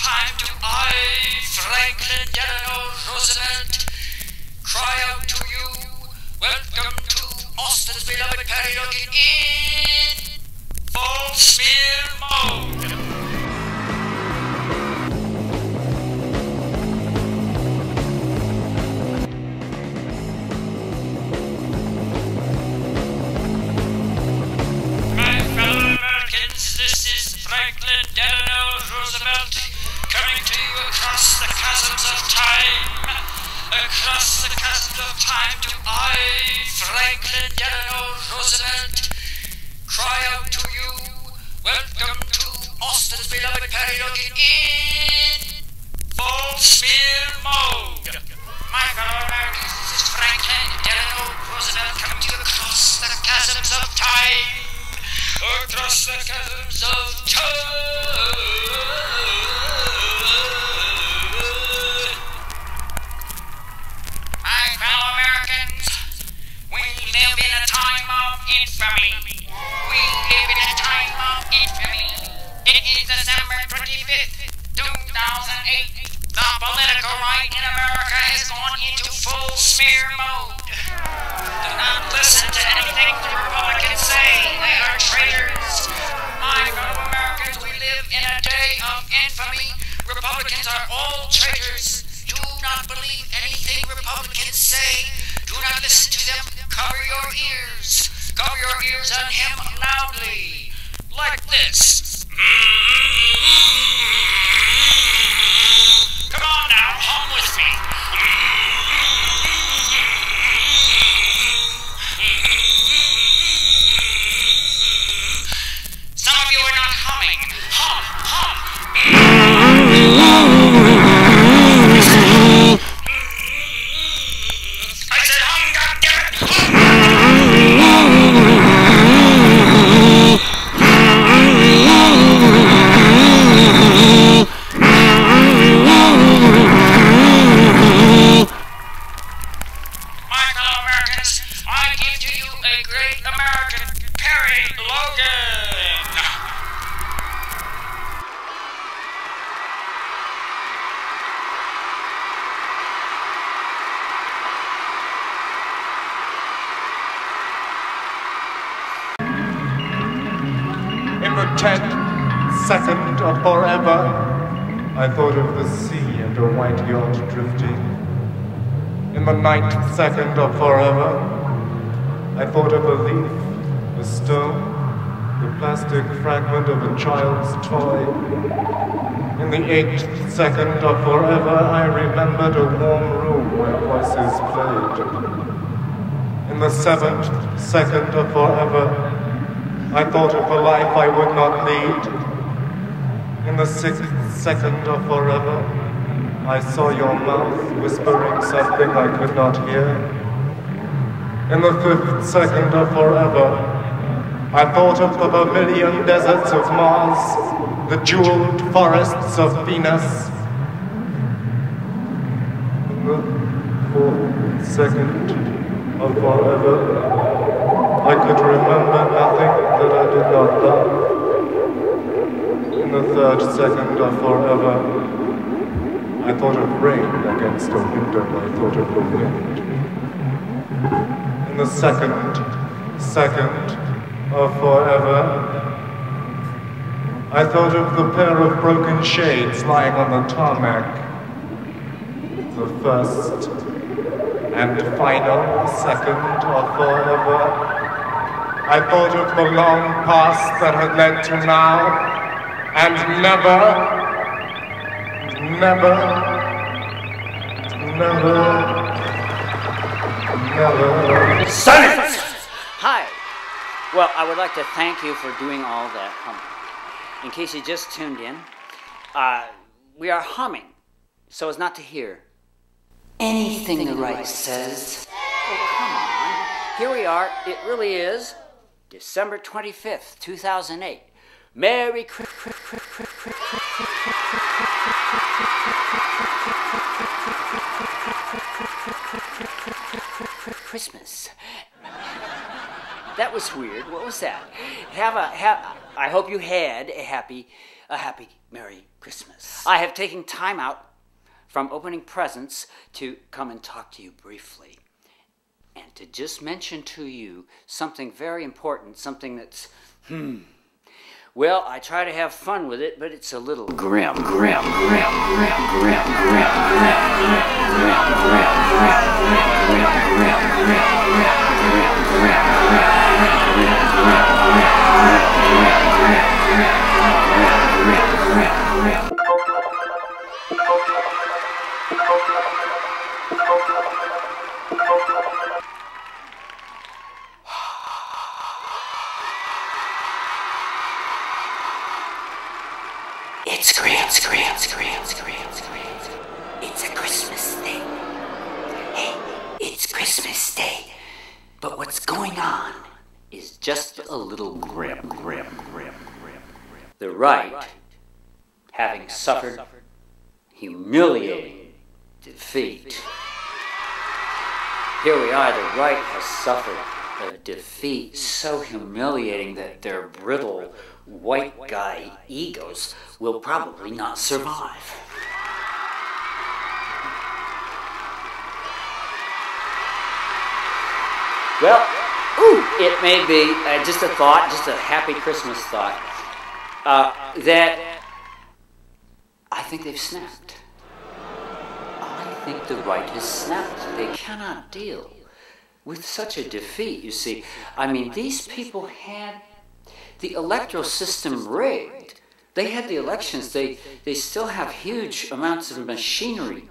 time do I, Franklin Delano Roosevelt, cry out to you, welcome to Austin's beloved karaoke in full smear mode. This is Franklin Delano Roosevelt coming to you across the chasms of time. Across the chasms of time do I, Franklin Delano Roosevelt, cry out to you, welcome to Austin's beloved karaoke in full smear mode. My fellow Americans, this is Franklin Delano Roosevelt coming to you across the chasms of time. Across the chasms of time. My fellow Americans, we live in a time of infamy. We live in a time of infamy. It is December 25th, 2008. The political right in America has gone into full smear mode. Do not listen to anything the Republicans say. They are traitors. My fellow Americans, we live in a day of infamy. Republicans are all traitors. Do not believe anything Republicans say. Do not listen to them. Cover your ears. Cover your ears and hymn loudly. Like this. Come on now, hum with me. Some of you are not humming. Hum, hum. I said hum, goddammit, My fellow Americans, I give to you a great American, Perry Logan. In the 10th second of forever, I thought of the sea and a white yacht drifting. In the 9th second of forever, I thought of a leaf, a stone, the plastic fragment of a child's toy. In the 8th second of forever, I remembered a warm room where voices played. In the 7th second of forever, I thought of a life I would not lead. In the 6th second of forever, I saw your mouth whispering something I could not hear. In the 5th second of forever, I thought of the vermilion deserts of Mars, the jeweled forests of Venus. In the 4th second of forever, I could remember nothing that I did not love. In the 3rd second of forever, I thought of rain against a window, I thought of the wind. In the 2nd second of forever, I thought of the pair of broken shades lying on the tarmac. The 1st and final second of forever, I thought of the long past that had led to now, and never, Silence! Hi. Well, I would like to thank you for doing all that humming. In case you just tuned in, we are humming so as not to hear anything the right says. Oh, come on. Here we are. It really is December 25th, 2008. Merry Christmas. That was weird. What was that? I hope you had a happy Merry Christmas. I have taken time out from opening presents to come and talk to you briefly. And to just mention to you something very important, something that's, well, I try to have fun with it, but it's a little grim. It's a Christmas thing. Hey, it's Christmas Day. But what's going on is just a little grim. The right, having suffered humiliating defeat. Here we are, the right has suffered a defeat so humiliating that their brittle white guy egos will probably not survive. Well, it may be just a thought, just a happy Christmas thought, that I think they've snapped. I think the right has snapped. They cannot deal with such a defeat, you see. I mean, these people had the electoral system rigged. They had the elections. They still have huge amounts of machinery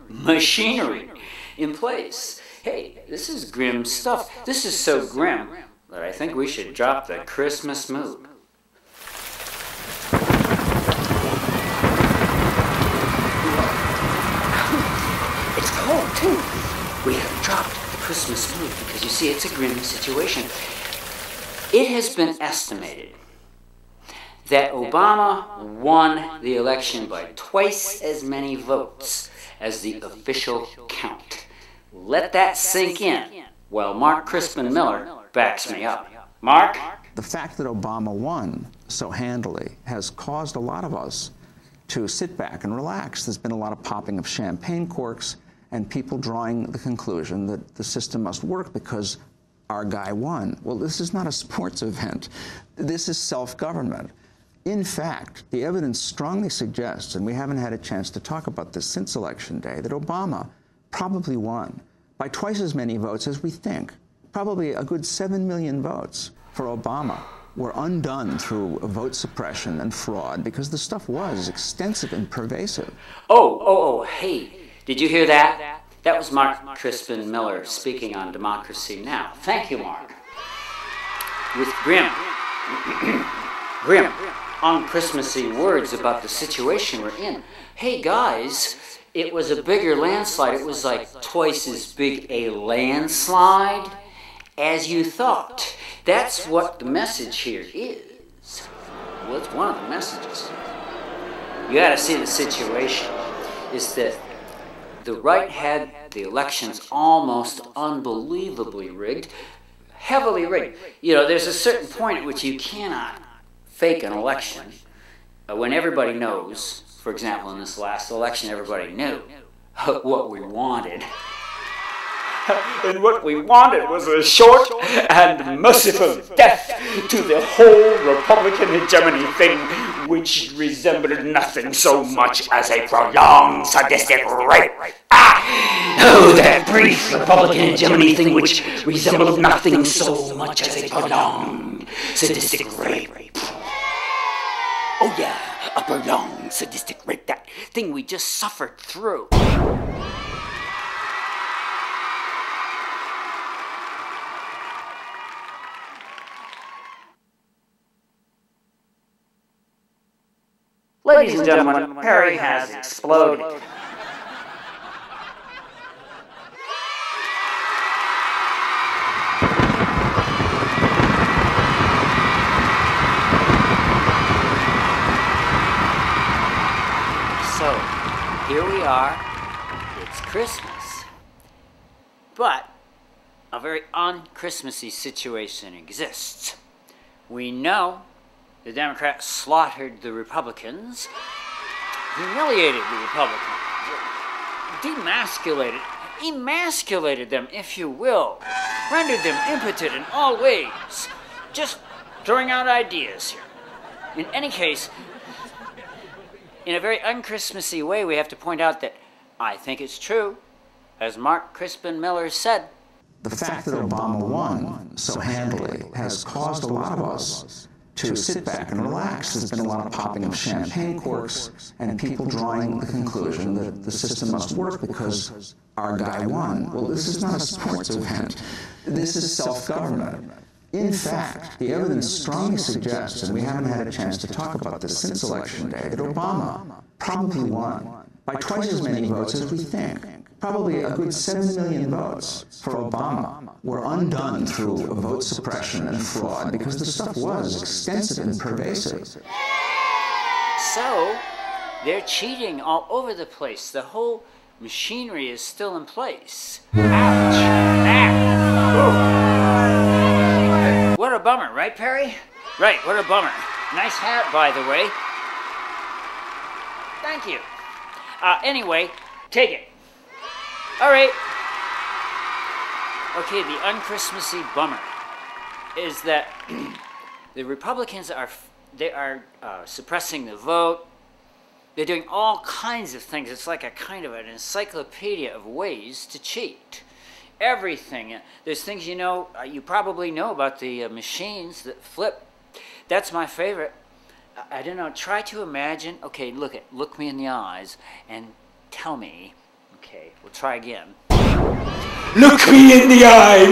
in place. Hey, this is grim stuff. This is so grim that I think we should drop the Christmas mood. It's cold, too. We have dropped the Christmas mood because, you see, it's a grim situation. It has been estimated that Obama won the election by twice as many votes as the official count. Let that sink in while Mark Crispin Miller backs me up. Mark? The fact that Obama won so handily has caused a lot of us to sit back and relax. There's been a lot of popping of champagne corks and people drawing the conclusion that the system must work because our guy won. Well, this is not a sports event. This is self-government. In fact, the evidence strongly suggests, and we haven't had a chance to talk about this since Election Day, that Obama probably won by twice as many votes as we think. Probably a good 7 million votes for Obama were undone through vote suppression and fraud because the stuff was extensive and pervasive. Hey, did you hear that? That was Mark Crispin Miller speaking on Democracy Now! Thank you, Mark. With grim, un-Christmassy words about the situation we're in. Hey, guys, it was a bigger landslide. It was like twice as big a landslide as you thought. That's what the message here is. Well, it's one of the messages. You got to see the situation is that the right had the elections almost unbelievably rigged, heavily rigged. You know, there's a certain point at which you cannot fake an election when everybody knows. For example, in this last election, everybody knew what we wanted. And what we wanted was a short and merciful death to the whole Republican hegemony thing, which resembled nothing so much as a prolonged sadistic rape. That brief Republican hegemony thing which resembled nothing so much as a prolonged sadistic rape. Oh yeah, a prolonged sadistic rape, that thing we just suffered through. Ladies and gentlemen, Perry has exploded. So, here we are. It's Christmas. But a very un-Christmassy situation exists. We know The Democrats slaughtered the Republicans, humiliated the Republicans, emasculated them, if you will, rendered them impotent in all ways. Just throwing out ideas here. In any case, in a very un-Christmassy way, we have to point out that I think it's true, as Mark Crispin Miller said. The fact that Obama won so handily has caused a lot of us to sit back and relax. There's been a lot of popping of champagne corks and people drawing the conclusion that the system must work because our guy won. Well, this is not a sports event. This is self-government. In fact, the evidence strongly suggests, and we haven't had a chance to talk about this since Election Day, that Obama probably won by twice as many votes as we think. Probably a good 7 million votes for Obama were undone through vote suppression and fraud because the stuff was extensive and pervasive. So, they're cheating all over the place. The whole machinery is still in place. Ouch! Ah. What a bummer, right, Perry? Right, what a bummer. Nice hat, by the way. Thank you. Anyway, take it. All right. Okay, the un-Christmassy bummer is that the Republicans are suppressing the vote. They're doing all kinds of things. It's like a kind of an encyclopedia of ways to cheat. Everything. There's things you know, you probably know about the machines that flip. That's my favorite. I don't know. Try to imagine. Okay, look me in the eyes and tell me. Okay, we'll try again. Look me in the eye.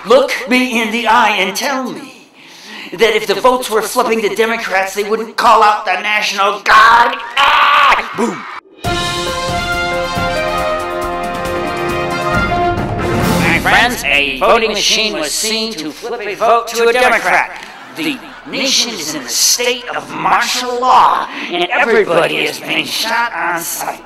Look me in the eye and tell me that if the votes were flipping to Democrats, they wouldn't call out the National Guard. Ah! Boom. My friends, a voting machine was seen to flip a vote to a Democrat. The nation is in a state of martial law, and everybody is being shot on sight.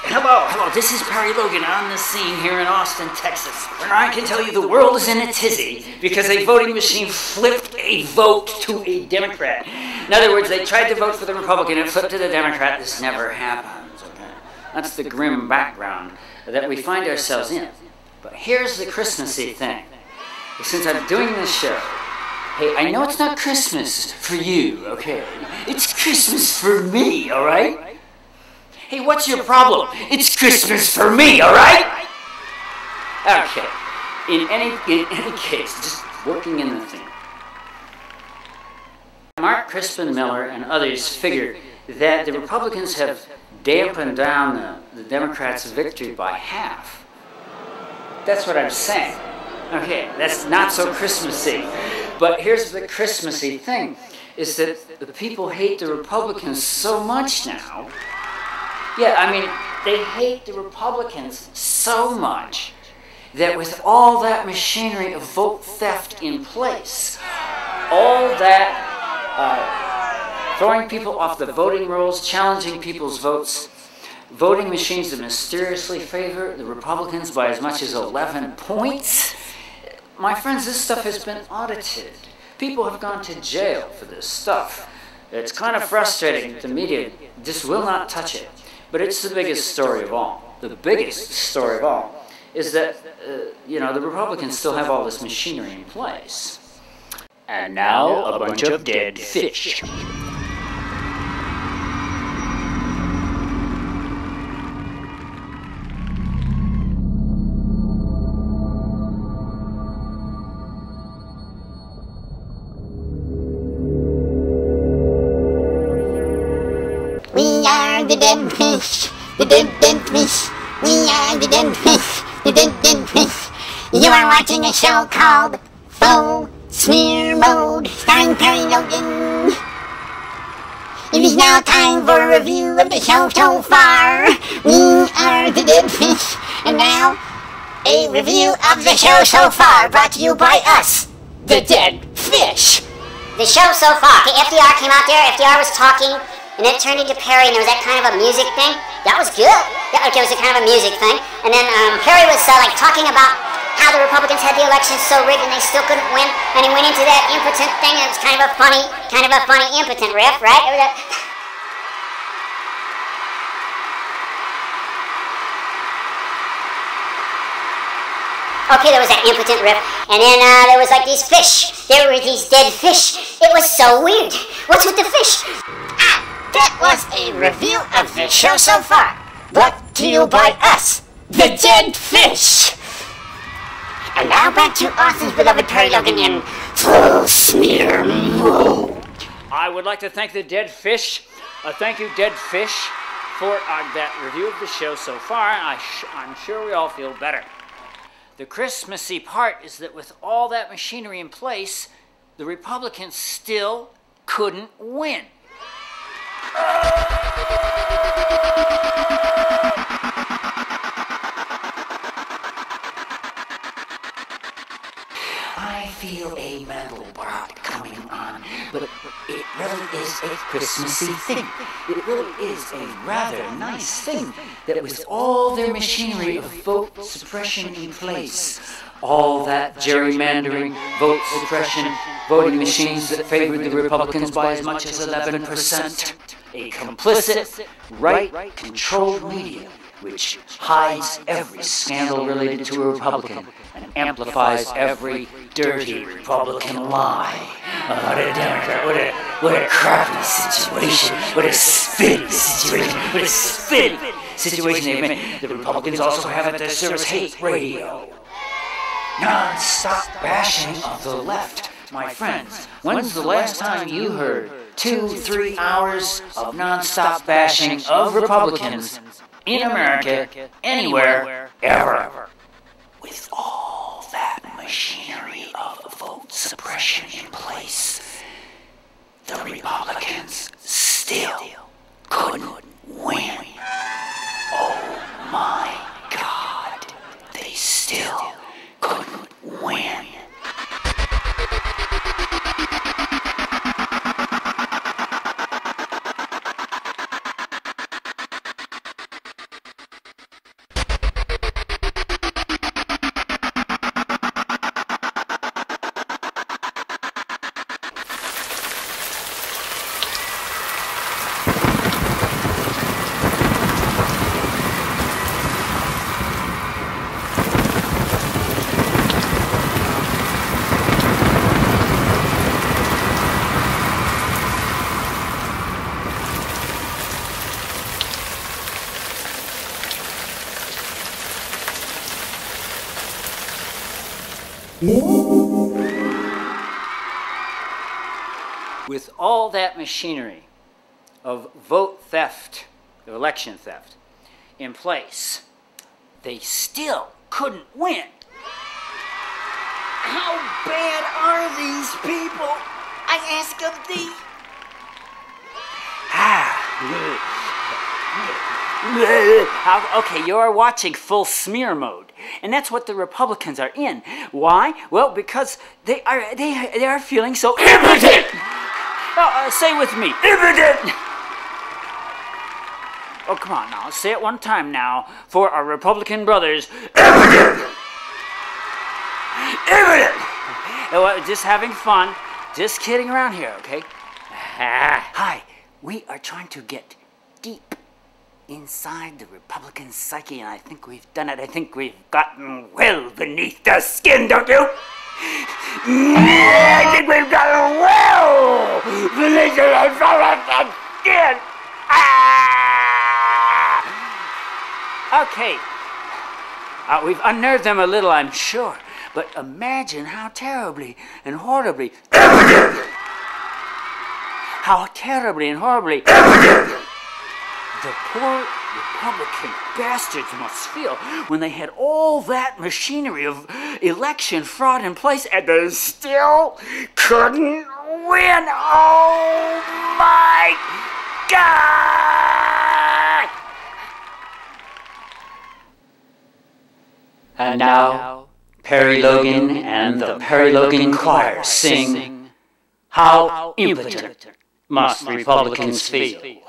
Hello, this is Perry Logan on the scene here in Austin, Texas, where I can tell you the world is in a tizzy because a voting machine flipped a vote to a Democrat. In other words, they tried to vote for the Republican and flipped to the Democrat. This never happens, okay? That's the grim background that we find ourselves in. But here's the Christmassy thing. Since I'm doing this show, hey, I know it's not Christmas for you, okay? It's Christmas for me, all right? Hey, what's your problem? It's Christmas for me, all right? Okay. In any case, just working in the thing. Mark Crispin Miller and others figure that the Republicans have dampened down the Democrats' victory by half. That's what I'm saying. Okay, that's not so Christmassy. But here's the Christmassy thing, is that the people hate the Republicans so much now. Yeah, I mean, they hate the Republicans so much that with all that machinery of vote theft in place, all that throwing people off the voting rolls, challenging people's votes, voting machines that mysteriously favor the Republicans by as much as 11 points. My friends, this stuff has been audited. People have gone to jail for this stuff. It's kind of frustrating. The media just will not touch it. But it's the biggest story of all. The biggest story of all is that, the Republicans still have all this machinery in place. And now, a bunch of dead fish. We are the dead fish, the dead fish. We are the dead fish, the dead fish. You are watching a show called Faux Smear Mode, starring Perry Logan. It is now time for a review of the show so far. We are the dead fish, and now a review of the show so far, brought to you by us, the dead fish. The show so far. Okay, FDR came out there, FDR was talking, and it turned into Perry, and there was that kind of a music thing. That was good. Yeah, okay, it was a kind of a music thing. And then Perry was talking about how the Republicans had the election so rigged and they still couldn't win, and he went into that impotent thing, and it was kind of a funny impotent riff, right? Okay, there was that impotent riff, and then there was like these fish. There were these dead fish. It was so weird. What's with the fish? That was a review of the show so far, brought to you by us, the Dead Fish. And now back to Austin's beloved Perry Logan in full smear mode. I would like to thank the Dead Fish. Thank you, Dead Fish, for that review of the show so far. I'm sure we all feel better. The Christmassy part is that with all that machinery in place, the Republicans still couldn't win. I feel a mental block coming on, but it really is a Christmassy thing. It really is a rather nice thing that with all their machinery of vote suppression in place, all that gerrymandering, vote suppression, voting machines that favored the Republicans by as much as 11%, a complicit, right-controlled media which hides every scandal related to a Republican and amplifies every dirty Republican lie about a Democrat. What a crappy situation. What a spitty situation. What a spitty situation they've made. The Republicans also have at their service hate radio. Non-stop bashing of the left. My friends, when's the last time you heard 2-3 hours of non-stop bashing of Republicans in America, anywhere, ever? With all that machinery of vote suppression in place, the Republicans still couldn't win. Oh my God, they still couldn't win. With all that machinery of vote theft, of election theft, in place, they still couldn't win. How bad are these people? I ask of thee. Okay, you are watching Full Smear Mode, and that's what the Republicans are in. Why? Well, because they are feeling so impotent. Say with me, impotent. Oh, come on now, say it one time now for our Republican brothers. Impotent. Impotent. Just having fun, just kidding around here, okay? Hi, we are trying to get deep inside the Republican psyche, and I think we've done it. I think we've gotten well beneath the skin, don't you? I think we've gotten well beneath the skin. Okay. We've unnerved them a little, I'm sure. But imagine how terribly and horribly the poor Republican bastards must feel when they had all that machinery of election fraud in place and they still couldn't win. Oh my God! And now, Perry Logan and the Perry Logan Choir sing, How Impotent Must Republicans Feel.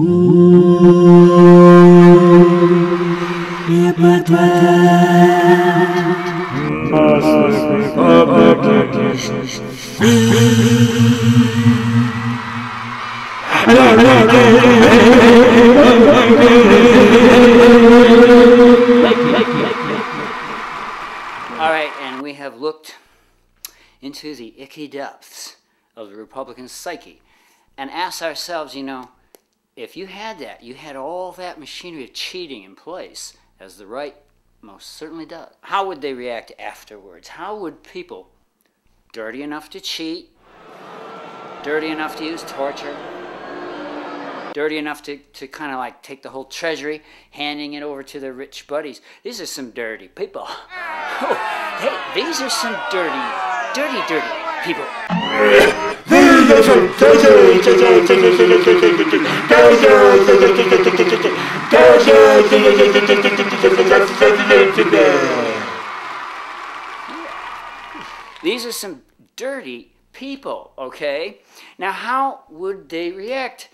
All right, and we have looked into the icky depths of the Republican psyche and asked ourselves, you know, if you had that, you had all that machinery of cheating in place, as the right most certainly does, how would they react afterwards? How would people, dirty enough to cheat, dirty enough to use torture, dirty enough to kind of like take the whole treasury, handing it over to their rich buddies. These are some dirty people. Oh, hey, these are some dirty people. These are some dirty people, okay? Now, how would they react,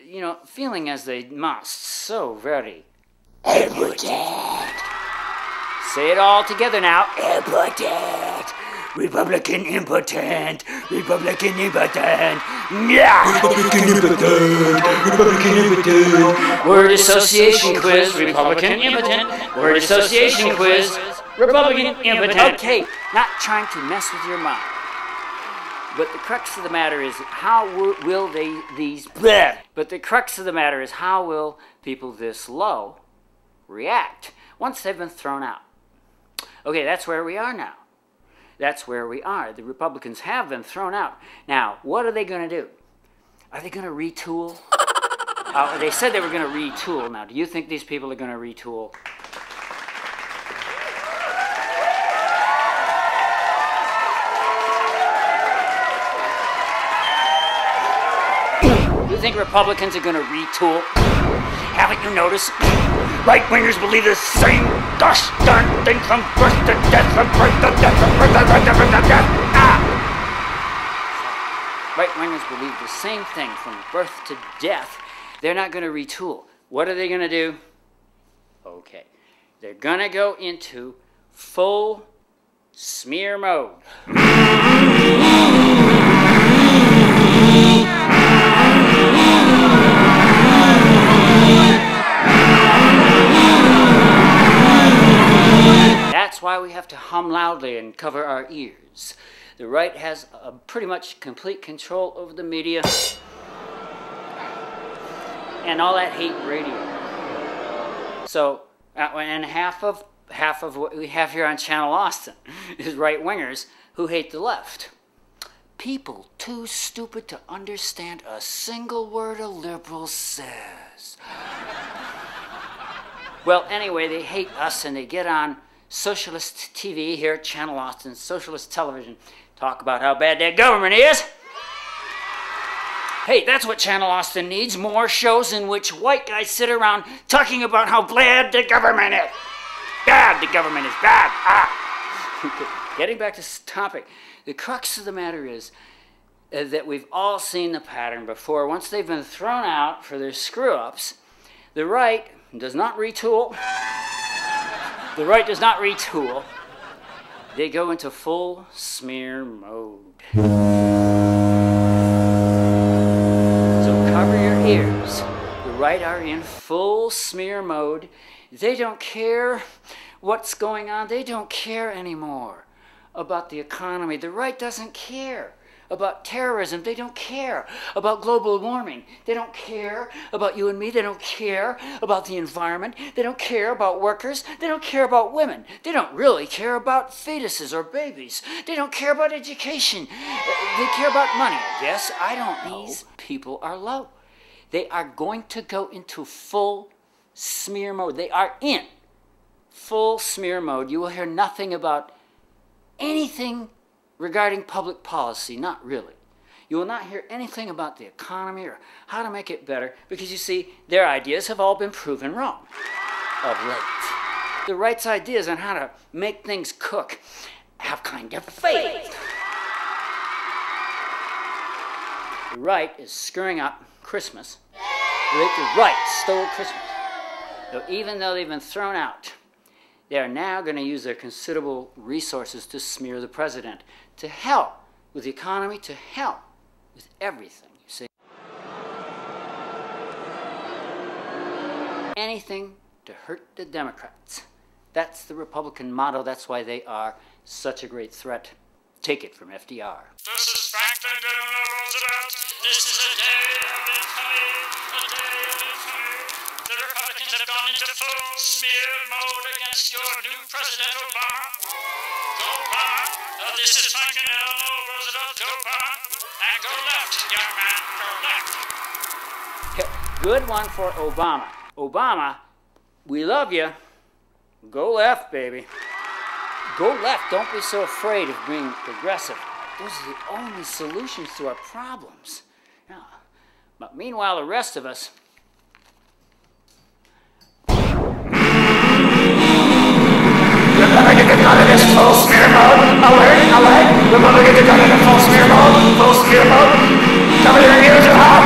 you know, feeling as they must, so very impotent? Say it all together now. Impotent. Republican impotent. Republican impotent. Yeah. Republican impotent. Republican impotent. Word association quiz. Republican impotent. Word association quiz. Republican impotent. Okay, not trying to mess with your mind. But the crux of the matter is how will how will people this low react once they've been thrown out? Okay, that's where we are now. That's where we are. The Republicans have been thrown out. Now, what are they going to do? Are they going to retool? They said they were going to retool. Now, do you think these people are going to retool? You think Republicans are going to retool? Haven't you noticed? Right-wingers believe the same gosh darn thing from birth to death, from birth to death, from birth to death, from birth to death. Right-wingers believe the same thing from birth to death. They're not going to retool. What are they going to do? Okay. They're going to go into full smear mode. That's why we have to hum loudly and cover our ears. The right has pretty much complete control over the media and all that hate radio. So, and half of what we have here on Channel Austin is right-wingers who hate the left. People too stupid to understand a single word a liberal says. Well, anyway, they hate us and they get on socialist TV here at Channel Austin, socialist television, talk about how bad that government is. Hey, that's what Channel Austin needs, more shows in which white guys sit around talking about how bad the government is. Bad, the government is bad. Getting back to this topic, the crux of the matter is that we've all seen the pattern before. Once they've been thrown out for their screw-ups, the right does not retool. The right does not retool. They go into full smear mode. So cover your ears. The right are in full smear mode. They don't care what's going on. They don't care anymore about the economy. The right doesn't care about terrorism. They don't care about global warming. They don't care about you and me. They don't care about the environment. They don't care about workers. They don't care about women. They don't really care about fetuses or babies. They don't care about education. They care about money, I guess. I don't know. These people are low. They are going to go into full smear mode. They are in full smear mode. You will hear nothing about anything regarding public policy, not really. You will not hear anything about the economy or how to make it better because, you see, their ideas have all been proven wrong of late. The right's ideas on how to make things cook have kind of failed. The right is screwing up Christmas stole Christmas. So even though they've been thrown out, they are now going to use their considerable resources to smear the president. To hell with the economy, to hell with everything, you see. Anything to hurt the Democrats. That's the Republican motto. That's why they are such a great threat. Take it from FDR. This is Franklin Delano Roosevelt. This is a day of infamy, a day of infamy. The Republicans have gone into full smear mode against your new President Obama. Go Obama. This is Franklin Delano Roosevelt. Go Obama. And go left, young man. Go left. Good one for Obama. Obama, we love you. Go left, baby. Go left. Don't be so afraid of being progressive. Those are the only solutions to our problems. Yeah. But meanwhile, the rest of us... Republicans have gone into full smear mode. Alert. Republicans have gone into full smear mode. Full smear mode. Cover your ears and hop.